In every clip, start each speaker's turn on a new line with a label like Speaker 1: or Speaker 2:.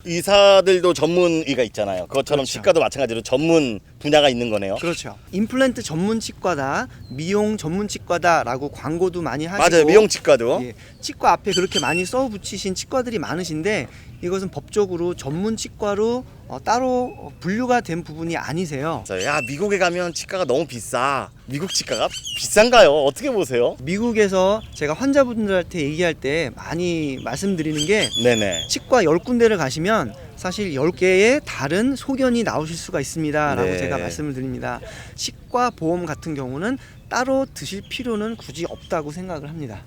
Speaker 1: 의사들도 전문의가 있잖아요. 그것처럼
Speaker 2: 그렇죠.
Speaker 1: 치과도 마찬가지로 전문 분야가 있는 거네요.
Speaker 2: 그렇죠. 임플란트 전문 치과다, 미용 전문 치과다라고 광고도 많이 하시고,
Speaker 1: 맞아요. 미용치과도.
Speaker 2: 예, 치과 앞에 그렇게 많이 써 붙이신 치과들이 많으신데 이것은 법적으로 전문 치과로 따로 분류가 된 부분이 아니세요.
Speaker 1: 야, 미국에 가면 치과가 너무 비싸. 미국 치과가 비싼가요? 어떻게 보세요?
Speaker 2: 미국에서 제가 환자분들한테 얘기할 때 많이 말씀드리는 게,
Speaker 1: 네네.
Speaker 2: 치과 10군데를 가시면 사실 10개의 다른 소견이 나오실 수가 있습니다 라고
Speaker 1: 네.
Speaker 2: 제가 말씀을 드립니다. 치과 보험 같은 경우는 따로 드실 필요는 굳이 없다고 생각을 합니다.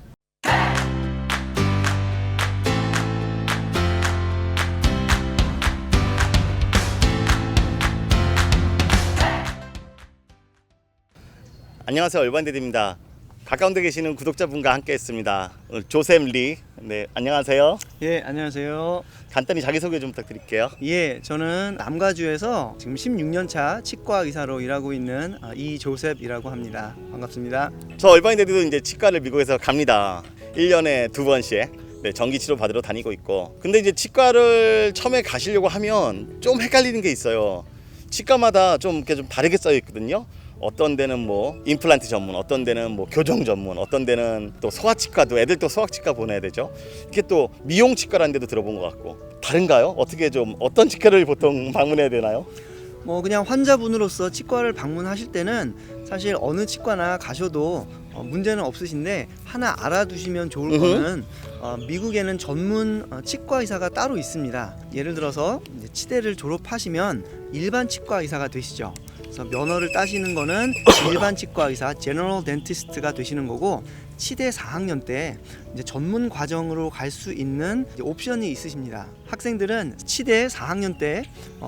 Speaker 1: 안녕하세요. 얼반데드입니다. 가까운 데 계시는 구독자분과 함께 했습니다. 오늘 조셉 리. 네, 안녕하세요.
Speaker 2: 예, 안녕하세요.
Speaker 1: 간단히 자기소개 좀 부탁드릴게요.
Speaker 2: 예, 저는 남가주에서 지금 16년 차 치과 의사로 일하고 있는 이조셉이라고 합니다. 반갑습니다.
Speaker 1: 저 얼반데드도 이제 치과를 미국에서 갑니다. 1년에 2번씩. 네, 정기 치료 받으러 다니고 있고. 근데 이제 치과를 처음에 가시려고 하면 좀 헷갈리는 게 있어요. 치과마다 좀 이렇게 좀 다르게 써 있거든요. 어떤 데는 뭐 임플란트 전문, 어떤 데는 뭐 교정 전문, 어떤 데는 또 소아치과도 애들 또 소아치과 보내야 되죠. 이렇게 또 미용치과라는 데도 들어본 것 같고. 다른가요? 어떻게 좀 어떤 치과를 보통 방문해야 되나요?
Speaker 2: 뭐 그냥 환자분으로서 치과를 방문하실 때는 사실 어느 치과나 가셔도 문제는 없으신데, 하나 알아두시면 좋을 거는 미국에는 전문 치과 의사가 따로 있습니다. 예를 들어서 이제 치대를 졸업하시면 일반 치과 의사가 되시죠. 그래서 면허를 따시는 거는 일반 치과 의사, 제너럴 덴티스트가 되시는 거고, 치대 4학년 때 이제 전문 과정으로 갈 수 있는 이제 옵션이 있으십니다. 학생들은 치대 4학년 때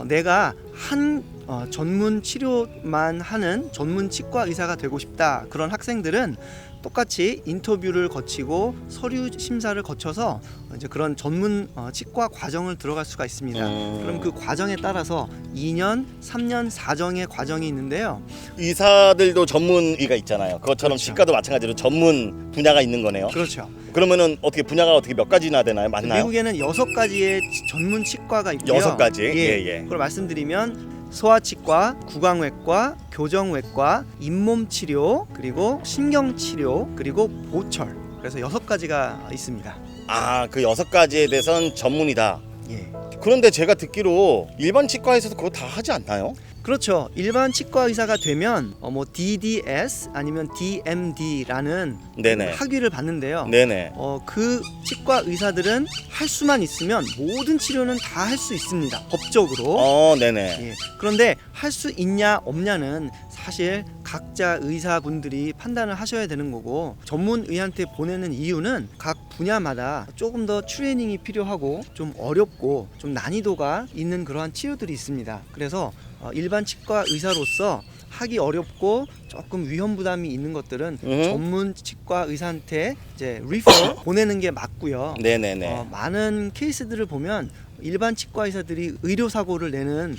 Speaker 2: 내가 한 전문 치료만 하는 전문 치과 의사가 되고 싶다, 그런 학생들은 똑같이 인터뷰를 거치고 서류 심사를 거쳐서 이제 그런 전문 치과 과정을 들어갈 수가 있습니다. 그럼 그 과정에 따라서 2년, 3년, 4정의 과정이 있는데요.
Speaker 1: 의사들도 전문의가 있잖아요. 그것처럼
Speaker 2: 그렇죠.
Speaker 1: 치과도 마찬가지로 전문 분야가 있는 거네요.
Speaker 2: 그렇죠.
Speaker 1: 그러면은 어떻게 분야가 어떻게 몇 가지나 되나요? 맞나요?
Speaker 2: 미국에는 6가지의 전문 치과가 있고요.
Speaker 1: 6가지?
Speaker 2: 예.
Speaker 1: 예.
Speaker 2: 그걸 말씀드리면 소아치과, 구강외과, 교정외과, 잇몸치료, 그리고 신경치료, 그리고 보철. 그래서 6가지가 있습니다.
Speaker 1: 아, 그 6가지에 대해선 전문이다.
Speaker 2: 예.
Speaker 1: 그런데 제가 듣기로 일반 치과에서도 그거 다 하지 않나요?
Speaker 2: 그렇죠. 일반 치과 의사가 되면 뭐 DDS 아니면 DMD라는
Speaker 1: 네네.
Speaker 2: 학위를 받는데요.
Speaker 1: 네네.
Speaker 2: 그 치과 의사들은 할 수만 있으면 모든 치료는 다 할 수 있습니다. 법적으로.
Speaker 1: 네네.
Speaker 2: 예. 그런데 할 수 있냐 없냐는 사실 각자 의사분들이 판단을 하셔야 되는 거고, 전문의한테 보내는 이유는 각 분야마다 조금 더 트레이닝이 필요하고 좀 어렵고 좀 난이도가 있는 그러한 치료들이 있습니다. 그래서 일반 치과 의사로서 하기 어렵고 조금 위험 부담이 있는 것들은 전문 치과 의사한테 이제 리퍼 보내는 게 맞고요.
Speaker 1: 네네네.
Speaker 2: 많은 케이스들을 보면 일반 치과 의사들이 의료 사고를 내는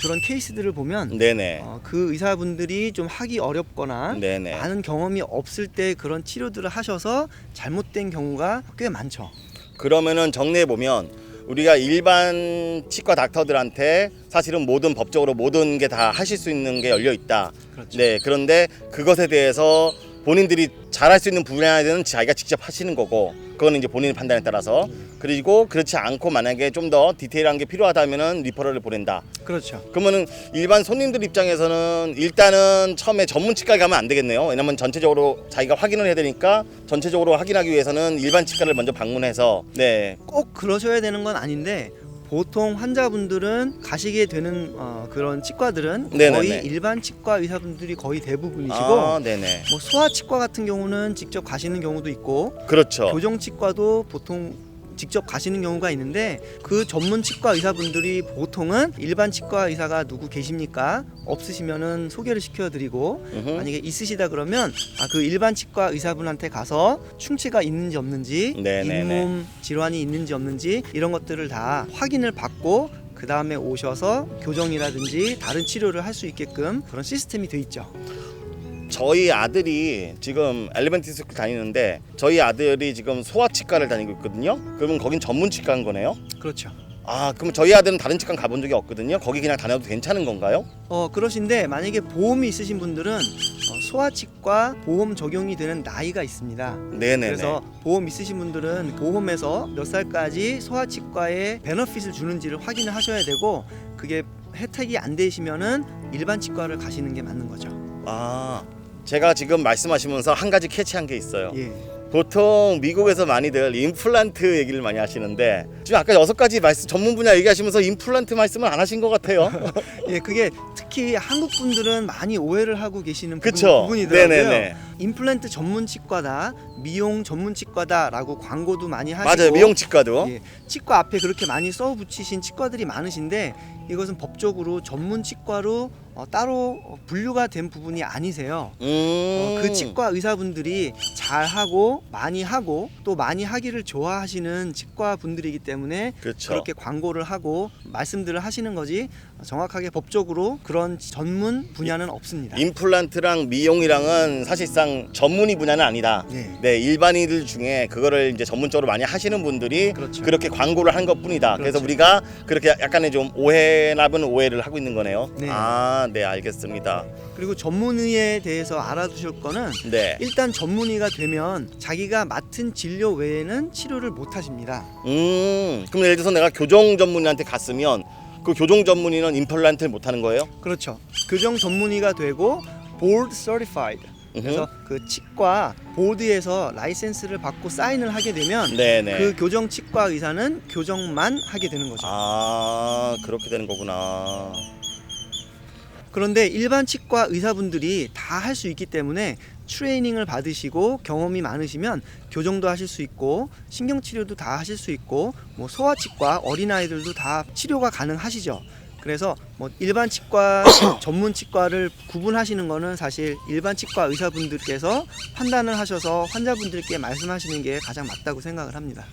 Speaker 2: 그런 케이스들을 보면
Speaker 1: 네네.
Speaker 2: 그 의사분들이 좀 하기 어렵거나
Speaker 1: 네네.
Speaker 2: 많은 경험이 없을 때 그런 치료들을 하셔서 잘못된 경우가 꽤 많죠.
Speaker 1: 그러면은 정리해 보면 우리가 일반 치과 닥터들한테 사실은 모든 법적으로 모든 게 다 하실 수 있는 게 열려 있다.
Speaker 2: 그렇죠.
Speaker 1: 네. 그런데 그것에 대해서 본인들이 잘할 수 있는 분야에는 자기가 직접 하시는 거고, 그거는 이제 본인의 판단에 따라서. 그리고 그렇지 않고 만약에 좀 더 디테일한 게 필요하다면은 리퍼럴을 보낸다.
Speaker 2: 그렇죠.
Speaker 1: 그러면은 일반 손님들 입장에서는 일단은 처음에 전문 치과에 가면 안 되겠네요. 왜냐면 전체적으로 자기가 확인을 해야 되니까, 전체적으로 확인하기 위해서는 일반 치과를 먼저 방문해서. 네.
Speaker 2: 꼭 그러셔야 되는 건 아닌데, 보통 환자분들은 가시게 되는 그런 치과들은
Speaker 1: 네네네.
Speaker 2: 거의 일반 치과 의사분들이 거의 대부분이시고,
Speaker 1: 네네.
Speaker 2: 뭐 소아치과 같은 경우는 직접 가시는 경우도 있고,
Speaker 1: 그렇죠.
Speaker 2: 교정치과도 보통 직접 가시는 경우가 있는데, 그 전문 치과 의사분들이 보통은 일반 치과 의사가 누구 계십니까? 없으시면은 소개를 시켜드리고, 만약에 있으시다 그러면 그 일반 치과 의사분한테 가서 충치가 있는지 없는지,
Speaker 1: 네네네.
Speaker 2: 잇몸 질환이 있는지 없는지 이런 것들을 다 확인을 받고 그 다음에 오셔서 교정이라든지 다른 치료를 할 수 있게끔 그런 시스템이 돼 있죠.
Speaker 1: 저희 아들이 지금 엘리멘트 스쿨 다니는데, 저희 아들이 지금 소아치과를 다니고 있거든요. 그러면 거긴 전문 치과인 거네요.
Speaker 2: 그렇죠.
Speaker 1: 아, 그럼 저희 아들은 다른 치과 가본 적이 없거든요. 거기 그냥 다녀도 괜찮은 건가요?
Speaker 2: 그러신데 만약에 보험이 있으신 분들은 소아치과 보험 적용이 되는 나이가 있습니다.
Speaker 1: 네네네.
Speaker 2: 그래서 보험 있으신 분들은 보험에서 몇 살까지 소아치과에 베너핏을 주는지를 확인을 하셔야 되고, 그게 혜택이 안 되시면은 일반 치과를 가시는 게 맞는 거죠.
Speaker 1: 아, 제가 지금 말씀하시면서 한 가지 캐치한 게 있어요.
Speaker 2: 예.
Speaker 1: 보통 미국에서 많이들 임플란트 얘기를 많이 하시는데 지금 아까 6가지 말씀 전문 분야 얘기하시면서 임플란트 말씀을 안 하신 것 같아요.
Speaker 2: 예, 그게 특히 한국 분들은 많이 오해를 하고 계시는
Speaker 1: 그쵸?
Speaker 2: 부분이더라고요.
Speaker 1: 네네네.
Speaker 2: 임플란트 전문 치과다, 미용 전문 치과다라고 광고도 많이 하시고,
Speaker 1: 맞아요. 미용치과도.
Speaker 2: 예, 치과 앞에 그렇게 많이 써 붙이신 치과들이 많으신데 이것은 법적으로 전문 치과로 따로 분류가 된 부분이 아니세요. 그 치과 의사분들이 잘하고 또 많이 하기를 좋아하시는 치과 분들이기 때문에
Speaker 1: 그렇죠.
Speaker 2: 그렇게 광고를 하고 말씀들을 하시는 거지, 정확하게 법적으로 그런 전문 분야는 없습니다.
Speaker 1: 임플란트랑 미용이랑은 사실상 전문의 분야는 아니다.
Speaker 2: 네.
Speaker 1: 네, 일반인들 중에 그거를 이제 전문적으로 많이 하시는 분들이
Speaker 2: 그렇죠.
Speaker 1: 그렇게 광고를 한 것뿐이다. 그래서
Speaker 2: 그렇죠.
Speaker 1: 우리가 그렇게 약간의 좀 오해나은 오해를 하고 있는 거네요.
Speaker 2: 네.
Speaker 1: 아, 네, 알겠습니다.
Speaker 2: 그리고 전문의에 대해서 알아두실 거는,
Speaker 1: 네.
Speaker 2: 일단 전문의가 되면 자기가 맡은 진료 외에는 치료를 못 하십니다.
Speaker 1: 그럼 예를 들어서 내가 교정 전문의한테 갔으면 그 교정 전문의는 임플란트를 못 하는 거예요?
Speaker 2: 그렇죠. 교정 전문의가 되고 board certified. 그래서 그 치과 보드에서 라이센스를 받고 사인을 하게 되면
Speaker 1: 네네.
Speaker 2: 그 교정 치과 의사는 교정만 하게 되는 거죠.
Speaker 1: 아, 그렇게 되는 거구나.
Speaker 2: 그런데 일반 치과 의사분들이 다 할 수 있기 때문에 트레이닝을 받으시고 경험이 많으시면 교정도 하실 수 있고 신경치료도 다 하실 수 있고, 뭐 소아치과 어린아이들도 다 치료가 가능하시죠. 그래서 뭐 일반 치과 전문 치과를 구분하시는 거는 사실 일반 치과 의사분들께서 판단을 하셔서 환자분들께 말씀하시는 게 가장 맞다고 생각을 합니다.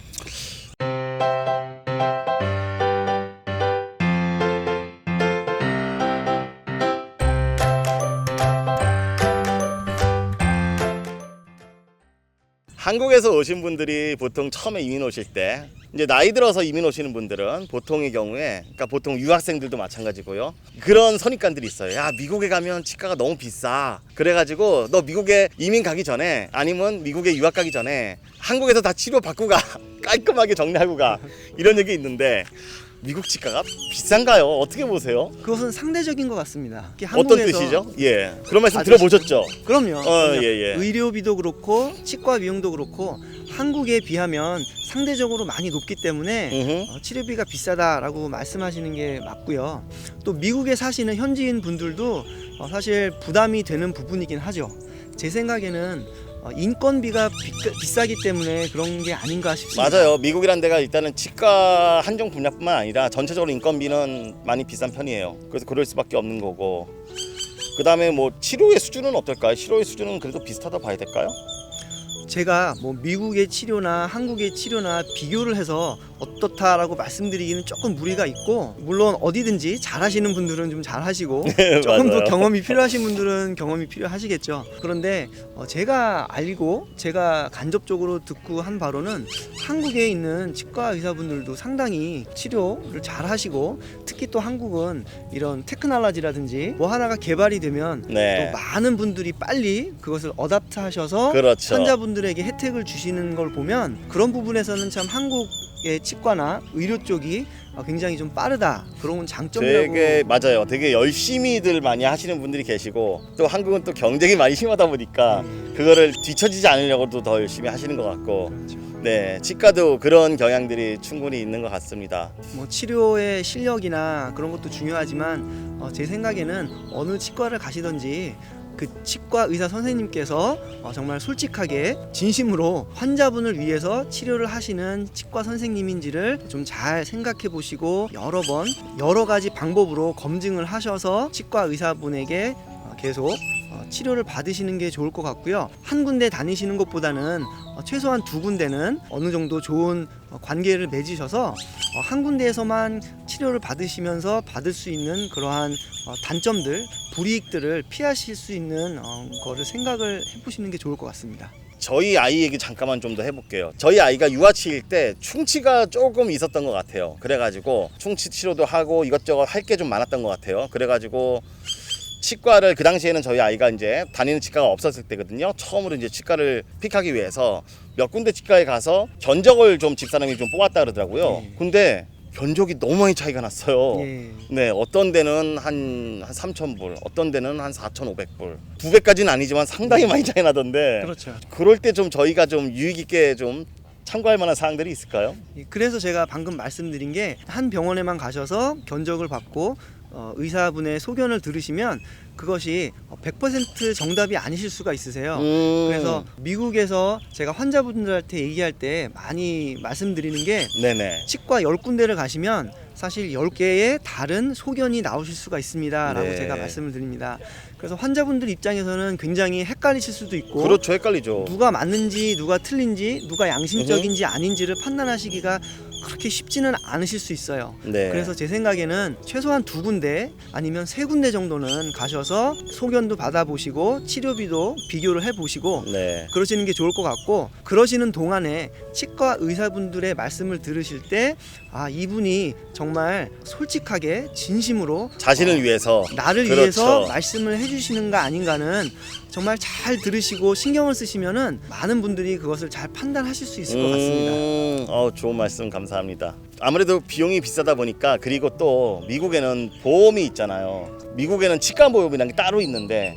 Speaker 1: 한국에서 오신 분들이 보통 처음에 이민 오실 때, 이제 나이 들어서 이민 오시는 분들은 보통의 경우에, 그러니까 보통 유학생들도 마찬가지고요, 그런 선입관들이 있어요. 야, 미국에 가면 치과가 너무 비싸. 그래가지고 너 미국에 이민 가기 전에, 아니면 미국에 유학 가기 전에 한국에서 다 치료 받고 가. 깔끔하게 정리하고 가. 이런 얘기 있는데 미국 치과가 비싼가요? 어떻게 보세요?
Speaker 2: 그것은 상대적인 것 같습니다.
Speaker 1: 어떤 뜻이죠? 예, 그런 말씀
Speaker 2: 아저씨-
Speaker 1: 들어보셨죠?
Speaker 2: 그럼요.
Speaker 1: 예.
Speaker 2: 의료비도 그렇고 치과 비용도 그렇고 한국에 비하면 상대적으로 많이 높기 때문에 치료비가 비싸다라고 말씀하시는 게 맞고요. 또 미국에 사시는 현지인 분들도 사실 부담이 되는 부분이긴 하죠. 제 생각에는 인건비가 비싸기 때문에 그런 게 아닌가 싶습니다.
Speaker 1: 맞아요. 미국이란 데가 일단은 치과 한정 분야뿐만 아니라 전체적으로 인건비는 많이 비싼 편이에요. 그래서 그럴 수밖에 없는 거고, 그 다음에 뭐 치료의 수준은 어떨까요? 치료의 수준은 그래도 비슷하다 봐야 될까요?
Speaker 2: 제가 뭐 미국의 치료나 한국의 치료나 비교를 해서 어떻다라고 말씀드리기는 조금 무리가 있고, 물론 어디든지 잘하시는 분들은 좀 잘하시고 조금 더
Speaker 1: 맞아요.
Speaker 2: 경험이 필요하신 분들은 경험이 필요하시겠죠. 그런데 제가 알고 제가 간접적으로 듣고 한 바로는 한국에 있는 치과 의사분들도 상당히 치료를 잘하시고, 특히 또 한국은 이런 테크놀로지라든지 뭐 하나가 개발이 되면
Speaker 1: 네.
Speaker 2: 또 많은 분들이 빨리 그것을 어답트 하셔서
Speaker 1: 그렇죠.
Speaker 2: 환자분들에게 혜택을 주시는 걸 보면 그런 부분에서는 참 한국의 치과나 의료 쪽이 굉장히 좀 빠르다, 그런 장점이라고.
Speaker 1: 되게 맞아요. 되게 열심히들 많이 하시는 분들이 계시고, 또 한국은 또 경쟁이 많이 심하다 보니까 그거를 뒤처지지 않으려고도 더 열심히 하시는 것 같고,
Speaker 2: 그렇죠.
Speaker 1: 네, 치과도 그런 경향들이 충분히 있는 것 같습니다.
Speaker 2: 뭐 치료의 실력이나 그런 것도 중요하지만 제 생각에는 어느 치과를 가시든지 그 치과 의사 선생님께서 정말 솔직하게 진심으로 환자분을 위해서 치료를 하시는 치과 선생님인지를 좀 잘 생각해 보시고 여러 가지 방법으로 검증을 하셔서 치과 의사분에게 계속 치료를 받으시는 게 좋을 것 같고요. 한 군데 다니시는 것보다는 최소한 두 군데는 어느 정도 좋은 관계를 맺으셔서 한 군데에서만 치료를 받으시면서 받을 수 있는 그러한 단점들, 불이익들을 피하실 수 있는 거를 생각을 해보시는 게 좋을 것 같습니다.
Speaker 1: 저희 아이 얘기 잠깐만 좀 더 해볼게요. 저희 아이가 유아치일 때 충치가 조금 있었던 것 같아요. 그래가지고 충치 치료도 하고 이것저것 할 게 좀 많았던 것 같아요. 그래가지고 치과를 그 당시에는 저희 아이가 이제 다니는 치과가 없었을 때거든요. 처음으로 이제 치과를 픽하기 위해서 몇 군데 치과에 가서 견적을 좀 집사람이 좀 뽑았다 그러더라고요.
Speaker 2: 예.
Speaker 1: 근데 견적이 너무 많이 차이가 났어요.
Speaker 2: 예.
Speaker 1: 네, 어떤 데는 한 3,000불, 어떤 데는 한 4,500불. 2배까지는 아니지만 상당히 많이 차이 나던데.
Speaker 2: 그렇죠.
Speaker 1: 그럴 때 좀 저희가 좀 유익 있게 좀 참고할 만한 사항들이 있을까요?
Speaker 2: 그래서 제가 방금 말씀드린 게 한 병원에만 가셔서 견적을 받고 의사분의 소견을 들으시면 그것이 100% 정답이 아니실 수가 있으세요. 그래서 미국에서 제가 환자분들한테 얘기할 때 많이 말씀드리는 게
Speaker 1: 네네.
Speaker 2: 치과 10군데를 가시면 사실 10개의 다른 소견이 나오실 수가 있습니다 라고
Speaker 1: 네.
Speaker 2: 제가 말씀을 드립니다. 그래서 환자분들 입장에서는 굉장히 헷갈리실 수도 있고
Speaker 1: 그렇죠, 헷갈리죠.
Speaker 2: 누가 맞는지 누가 틀린지 누가 양심적인지 아닌지를 판단하시기가 그렇게 쉽지는 않으실 수 있어요.
Speaker 1: 네.
Speaker 2: 그래서 제 생각에는 최소한 2군데 아니면 3군데 정도는 가셔서 소견도 받아보시고 치료비도 비교를 해보시고
Speaker 1: 네.
Speaker 2: 그러시는 게 좋을 것 같고, 그러시는 동안에 치과 의사분들의 말씀을 들으실 때 이분이 정말 솔직하게 진심으로
Speaker 1: 자신을 위해서.
Speaker 2: 나를
Speaker 1: 그렇죠.
Speaker 2: 위해서 말씀을 해주시는가 아닌가는 정말 잘 들으시고 신경을 쓰시면은 많은 분들이 그것을 잘 판단하실 수 있을 것 같습니다.
Speaker 1: 좋은 말씀 감사합니다. 아무래도 비용이 비싸다 보니까, 그리고 또 미국에는 보험이 있잖아요. 미국에는 치과 보험이라는 게 따로 있는데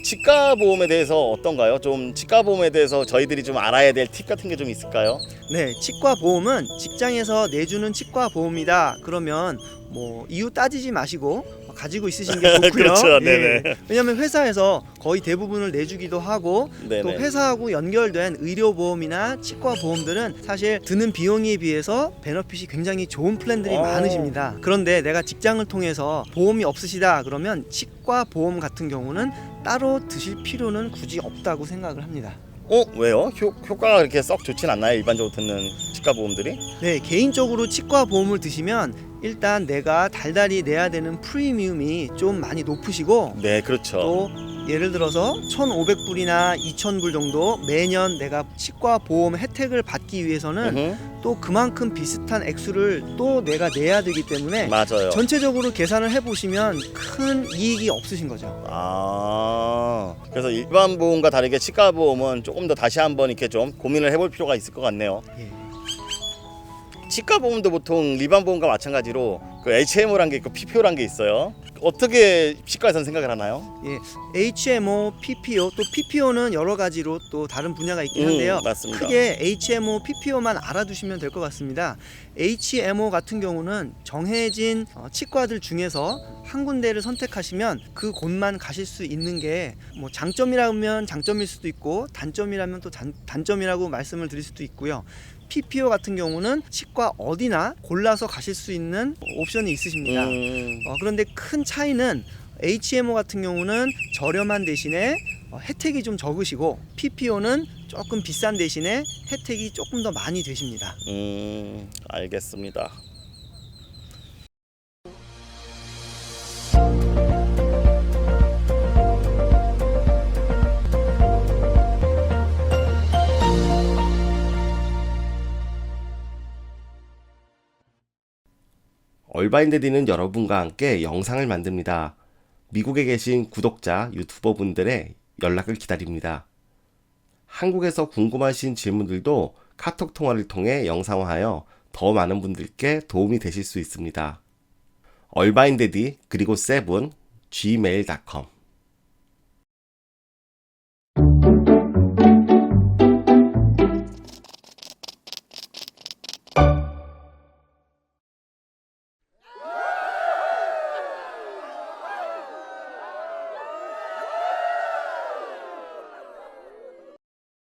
Speaker 1: 치과 보험에 대해서 어떤가요? 좀 치과 보험에 대해서 저희들이 좀 알아야 될 팁 같은 게 좀 있을까요?
Speaker 2: 네, 치과 보험은 직장에서 내주는 치과 보험이다 그러면 뭐 이유 따지지 마시고 가지고 있으시는 게 좋고요.
Speaker 1: 그렇죠, 네네.
Speaker 2: 왜냐하면 회사에서 거의 대부분을 내주기도 하고
Speaker 1: 네네.
Speaker 2: 또 회사하고 연결된 의료보험이나 치과 보험들은 사실 드는 비용에 비해서 베너핏이 굉장히 좋은 플랜들이 많으십니다. 그런데 내가 직장을 통해서 보험이 없으시다 그러면 치과 보험 같은 경우는 따로 드실 필요는 굳이 없다고 생각을 합니다.
Speaker 1: 왜요? 효과가 그렇게 썩 좋진 않나요? 일반적으로 듣는 치과 보험들이?
Speaker 2: 네, 개인적으로 치과 보험을 드시면 일단 내가 달달이 내야 되는 프리미엄이 좀 많이 높으시고
Speaker 1: 네, 그렇죠.
Speaker 2: 또 예를 들어서 1,500불이나 2,000불 정도 매년 내가 치과 보험 혜택을 받기 위해서는 또 그만큼 비슷한 액수를 또 내가 내야 되기 때문에
Speaker 1: 맞아요.
Speaker 2: 전체적으로 계산을 해보시면 큰 이익이 없으신 거죠.
Speaker 1: 그래서 일반 보험과 다르게 치과 보험은 조금 더 다시 한번 이렇게 좀 고민을 해볼 필요가 있을 것 같네요.
Speaker 2: 예.
Speaker 1: 치과 보험도 보통 일반 보험과 마찬가지로 그 HMO란 게 있고 PPO란 게 있어요. 어떻게 치과에서는 생각을 하나요?
Speaker 2: 예, HMO, PPO, 또 PPO는 여러 가지로 또 다른 분야가 있긴 한데요.
Speaker 1: 맞습니다.
Speaker 2: 크게 HMO, PPO만 알아두시면 될 것 같습니다. HMO 같은 경우는 정해진 치과들 중에서 한 군데를 선택하시면 그 곳만 가실 수 있는 게 뭐 장점이라면 장점일 수도 있고 단점이라면 또 단점이라고 말씀을 드릴 수도 있고요. PPO 같은 경우는 치과 어디나 골라서 가실 수 있는 옵션이 있으십니다. 그런데 큰 차이는 HMO 같은 경우는 저렴한 대신에 혜택이 좀 적으시고 PPO는 조금 비싼 대신에 혜택이 조금 더 많이 되십니다.
Speaker 1: 알겠습니다. 얼바인데디는 여러분과 함께 영상을 만듭니다. 미국에 계신 구독자, 유튜버 분들의 연락을 기다립니다. 한국에서 궁금하신 질문들도 카톡 통화를 통해 영상화하여 더 많은 분들께 도움이 되실 수 있습니다. 얼바인데디 그리고 세븐 gmail.com